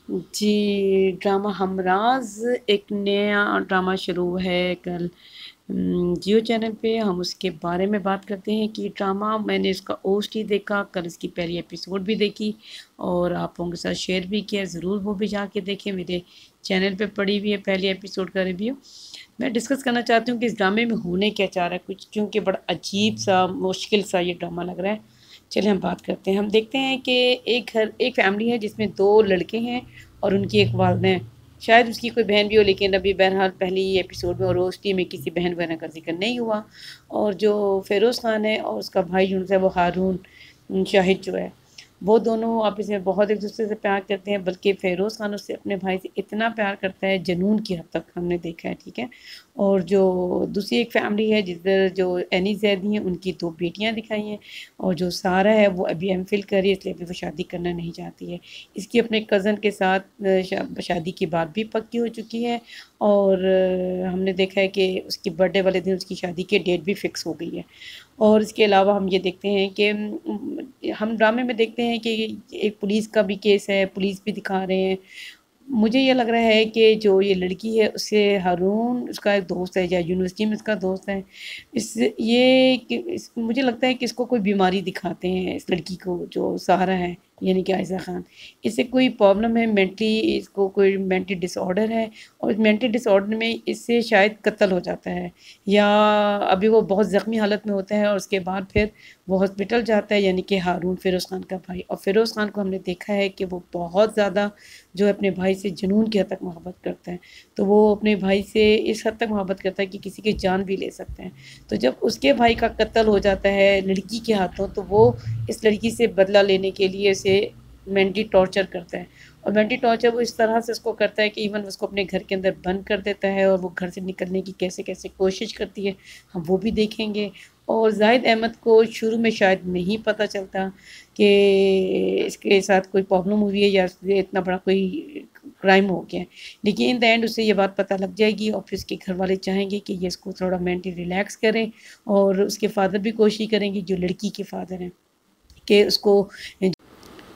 जी, drama हमराज़ एक नया ड्रामा शुरू है कल जियो चैनल पे। हम उसके बारे में बात करते हैं कि ड्रामा मैंने इसका ओस्टी देखा, कल इसकी पहली एपिसोड भी देखी और आप लोगों के साथ शेयर भी किया। ज़रूर वो भी जाके देखें, मेरे चैनल पे पड़ी हुई है पहली एपिसोड का रिव्यू। मैं डिस्कस करना चाहती हूँ कि इस ड्रामे में होने क्या चाह रहा है कुछ, क्योंकि बड़ा अजीब-सा, मुश्किल-सा ये ड्रामा लग रहा है। चलिए हम बात करते हैं। हम देखते हैं कि एक फैमिली है जिसमें 2 लड़के हैं और उनकी एक वालिदा। शायद उसकी कोई बहन भी हो, लेकिन अभी बहरहाल पहली एपिसोड में और रोस्टी में किसी बहन वगैरह का ज़िक्र नहीं हुआ। और जो फ़िरोज़ ख़ान है और उसका भाई जो है वो हारून शाहिद जो है, वो दोनों आपस में बहुत एक-दूसरे से प्यार करते हैं, बल्कि फ़िरोज़ ख़ान उससे अपने भाई से इतना प्यार करता है जुनून की हद तक हमने देखा है, ठीक है। और जो दूसरी एक फैमिली है जिधर जो एनी ज़ैदी हैं, उनकी 2 बेटियाँ दिखाई हैं और जो सारा है वो अभी एमफ़िल कर रही है, इसलिए अभी वो शादी करना नहीं चाहती है। इसकी अपने कज़न के साथ शादी की बात भी पक्की हो चुकी है और हमने देखा है कि उसकी बर्थडे वाले दिन उसकी शादी की डेट भी फ़िक्स हो गई है। और इसके अलावा हम ये देखते हैं कि हम ड्रामे में देखते हैं कि एक पुलिस का भी केस है, पुलिस भी दिखा रहे हैं। मुझे ये लग रहा है कि जो ये लड़की है उससे हारून उसका एक दोस्त है या यूनिवर्सिटी में उसका दोस्त है। इस ये कि इस मुझे लगता है कि इसको कोई बीमारी दिखाते हैं इस लड़की को जो सहारा है, यानी कि आयशा खान। इसे कोई प्रॉब्लम है मेंटली, इसको कोई मेंटल डिसऑर्डर है और इस मेंटल डिसऑर्डर में इससे शायद कत्ल हो जाता है या अभी वो बहुत ज़ख्मी हालत में होता है और उसके बाद फिर वो हॉस्पिटल जाता है, यानी कि हारून फ़िरोज़ ख़ान का भाई। और फ़िरोज़ ख़ान को हमने देखा है कि वो बहुत ज़्यादा जो है अपने भाई से जुनून की हद तक मोहब्बत करता है। तो वो अपने भाई से इस हद तक मोहब्बत करता है कि किसी की जान भी ले सकता है। तो जब उसके भाई का कत्ल हो जाता है लड़की के हाथों, तो वो इस लड़की से बदला लेने के लिए उसे मेंटली टॉर्चर करता है और मेंटली टॉर्चर वो इस तरह से उसको करता है कि इवन उसको अपने घर के अंदर बंद कर देता है और वो घर से निकलने की कैसे-कैसे कोशिश करती है, हम वो भी देखेंगे। और ज़ाहिद अहमद को शुरू में शायद नहीं पता चलता कि इसके साथ कोई प्रॉब्लम हुई है या इसलिए इतना बड़ा कोई क्राइम हो गया है। लेकिन इन द एंड उसे ये बात पता लग जाएगी और फिर उसके घर वाले चाहेंगे कि ये इसको थोड़ा मेंटली रिलैक्स करें और उसके फादर भी कोशिश करेंगे, जो लड़की के फादर हैं, कि उसको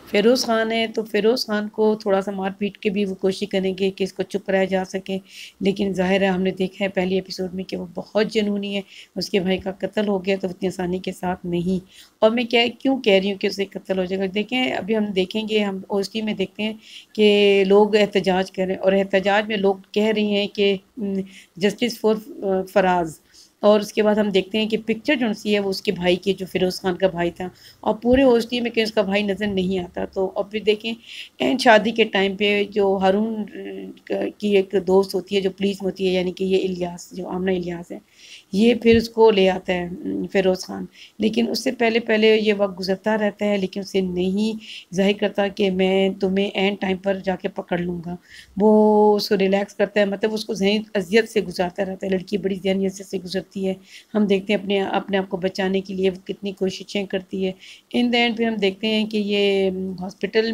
फ़िरोज़ ख़ान है, तो फ़िरोज़ ख़ान को थोड़ा-सा मार-पीट के भी वो कोशिश करेंगे कि इसको चुप कराया जा सके। लेकिन ज़ाहिर है हमने देखा है पहली एपिसोड में कि वो बहुत जुनूनी है, उसके भाई का कत्ल हो गया तो इतनी आसानी के साथ नहीं। और मैं क्यों कह रही हूँ कि उससे कत्ल हो जाएगा। देखें, अभी हम देखेंगे, हम ओएसटी में देखते हैं कि लोग एहतजाज कर रहे हैं और एहतजाज में लोग कह रही हैं कि जस्टिस फॉर फराज़। और उसके बाद हम देखते हैं कि पिक्चर जो-सी है वो उसके भाई की, जो फ़िरोज़ ख़ान का भाई था, और पूरे ओएसडी में कि उसका भाई नज़र नहीं आता। तो अब फिर देखें एंड शादी के टाइम पे जो हारून की एक दोस्त होती है जो पुलिस में होती है, यानी कि ये इलियास, जो आमना इलियास है, ये फिर उसको ले आता है फ़िरोज़ ख़ान। लेकिन उससे पहले-पहले ये वक़्त गुज़रता रहता है, लेकिन उसे नहीं ज़ाहिर करता कि मैं तुम्हें एंड टाइम पर जाके पकड़ लूँगा। वो उसको रिलैक्स करता है, मतलब उसको ज़हनी अज़ियत से गुज़ारता रहता है। लड़की बड़ी ज़हनी अज़ियत से गुज़रती है। हम देखते हैं अपने आप को बचाने के लिए वो कितनी कोशिशें करती है। इन द एंड फिर हम देखते हैं कि ये हॉस्पिटल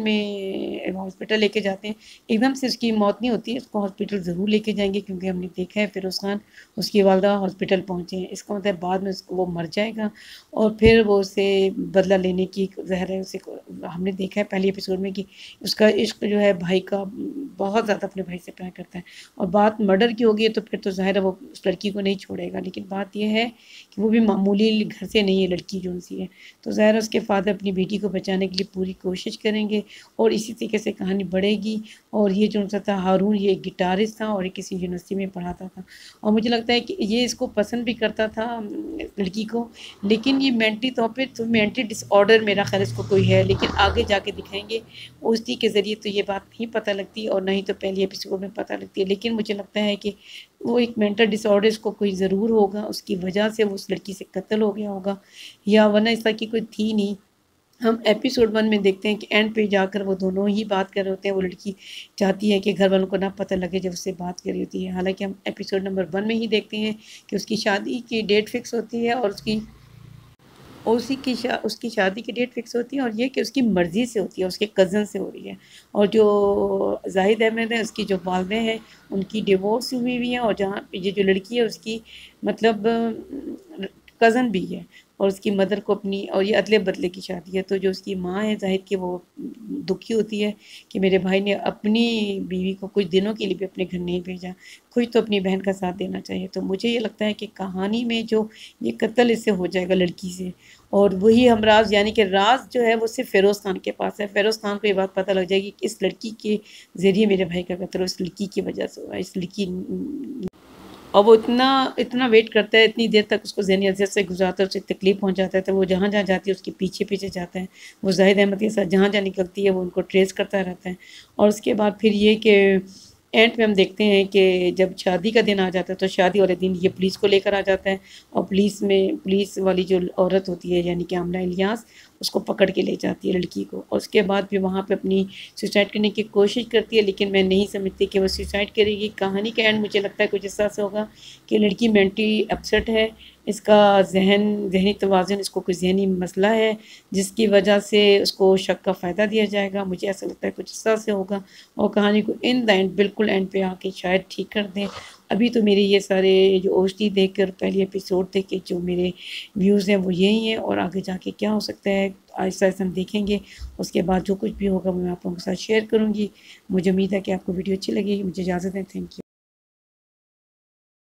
लेके जाते हैं। एकदम से उसकी मौत नहीं होती है, उसको हॉस्पिटल ज़रूर लेके जाएँगे, क्योंकि हमने देखा है फ़िरोज़ ख़ान, उसकी वालिदा हॉस्पिटल पहुँचे हैं। इसका मतलब बाद में उसको वो मर जाएगा और फिर वो उससे बदला लेने की ज़ाहिर है, उसे हमने देखा है पहले एपिसोड में कि उसका इश्क जो है भाई का, बहुत ज़्यादा अपने भाई से प्यार करता है। और बात मर्डर की होगी तो फिर तो ज़ाहिर है वो उस लड़की को नहीं छोड़ेगा। लेकिन बात ये है कि वो भी मामूली घर से नहीं है लड़की जो-सी है। तो ज़ाहिर है उसके फ़ादर अपनी बेटी को बचाने के लिए पूरी कोशिश करेंगे और इसी तरीके से कहानी बढ़ेगी। और ये जो था हारून, ये एक गिटारिस्ट था और ये किसी यूनिवर्सिटी में पढ़ाता था और मुझे लगता है कि ये इसको पसंद भी करता था लड़की को। लेकिन ये मेंटली तौर पे तो मेंटली डिसऑर्डर मेरा ख़्याल इसको कोई है, लेकिन आगे जाके दिखाएँगे। ओएसडी के ज़रिए तो ये बात नहीं पता लगती और ना ही तो पहली एपिसोड में पता लगती है। लेकिन मुझे लगता है कि वो एक मेंटल डिसऑर्डर इसको कोई ज़रूर होगा, उसकी वजह से वो उस लड़की से कत्ल हो गया होगा या वरना इस तरह की कोई थी नहीं। हम एपिसोड 1 में देखते हैं कि एंड पे जाकर वो दोनों ही बात कर रहे होते हैं। वो लड़की चाहती है कि घर वालों को ना पता लगे जब उससे बात कर रही होती है। हालाँकि हम एपिसोड नंबर 1 में ही देखते हैं कि उसकी शादी की डेट फ़िक्स होती है और उसकी शादी की डेट फ़िक्स होती है और ये कि उसकी मर्ज़ी से होती है, उसके कज़न से हो रही है। और जो ज़ाहिद अहमद है, उसकी जो वालिदा हैं, उनकी डिवोर्स हुई हुई है और जहाँ पे ये जो लड़की है उसकी मतलब कज़न भी है। और उसकी मदर को अपनी, और ये अदले बदले की शादी है, तो जो उसकी माँ है ज़ाहिर कि वो दुखी होती है कि मेरे भाई ने अपनी बीवी को कुछ दिनों के लिए भी अपने घर नहीं भेजा, कुछ तो अपनी बहन का साथ देना चाहिए। तो मुझे ये लगता है कि कहानी में जो ये कत्ल इससे हो जाएगा लड़की से, और वही हमराज यानी कि राज जो है वो सिर्फ फ़िरोज़ खान के पास है। फ़िरोज़ खान को ये बात पता लग जाएगी कि इस लड़की के ज़रिए मेरे भाई का कत्ल इस लड़की की वजह से हुआ, इस लड़की, और वो इतना इतना वेट करता है, इतनी देर तक उसको ज़हनी अज़ियत से गुज़ारता है, उसे तकलीफ़ पहुँचाता है, तो वो जहाँ जहाँ जाती है उसके पीछे पीछे जाता है। वो ज़ाहिद अहमद के साथ जहाँ जहाँ निकलती है वो उनको ट्रेस करता रहता है। और उसके बाद फिर ये कि एंड में हम देखते हैं कि जब शादी का दिन आ जाता है तो शादी वाले दिन ये पुलिस को लेकर आ जाता है, और पुलिस वाली जो औरत होती है यानी कि आमना इलियास, उसको पकड़ के ले जाती है लड़की को, और उसके बाद फिर वहाँ पे अपनी सुसाइड करने की कोशिश करती है, लेकिन मैं नहीं समझती कि वो सुसाइड करेगी। कहानी का एंड मुझे लगता है कुछ इस तरह से होगा कि लड़की मेंटली अपसेट है, इसका जहनी तवाज़ुन, इसको कोई ज़हनी मसला है जिसकी वजह से उसको शक का फ़ायदा दिया जाएगा। मुझे ऐसा लगता है कुछ इस तरह से होगा, और कहानी को इन द एंड बिल्कुल एंड पे आके शायद ठीक कर दें। अभी तो मेरे ये सारे जो ओटीटी देख कर पहले एपिसोड देख के जो मेरे व्यूज़ हैं वो यही हैं, और आगे जाके क्या हो सकता है आहिस्ता आहिस्ता हम देखेंगे। उसके बाद जो कुछ भी होगा वो मैं आप लोगों के साथ शेयर करूँगी। मुझे उम्मीद है कि आपको वीडियो अच्छी लगेगी। मुझे इजाज़त है, थैंक यू।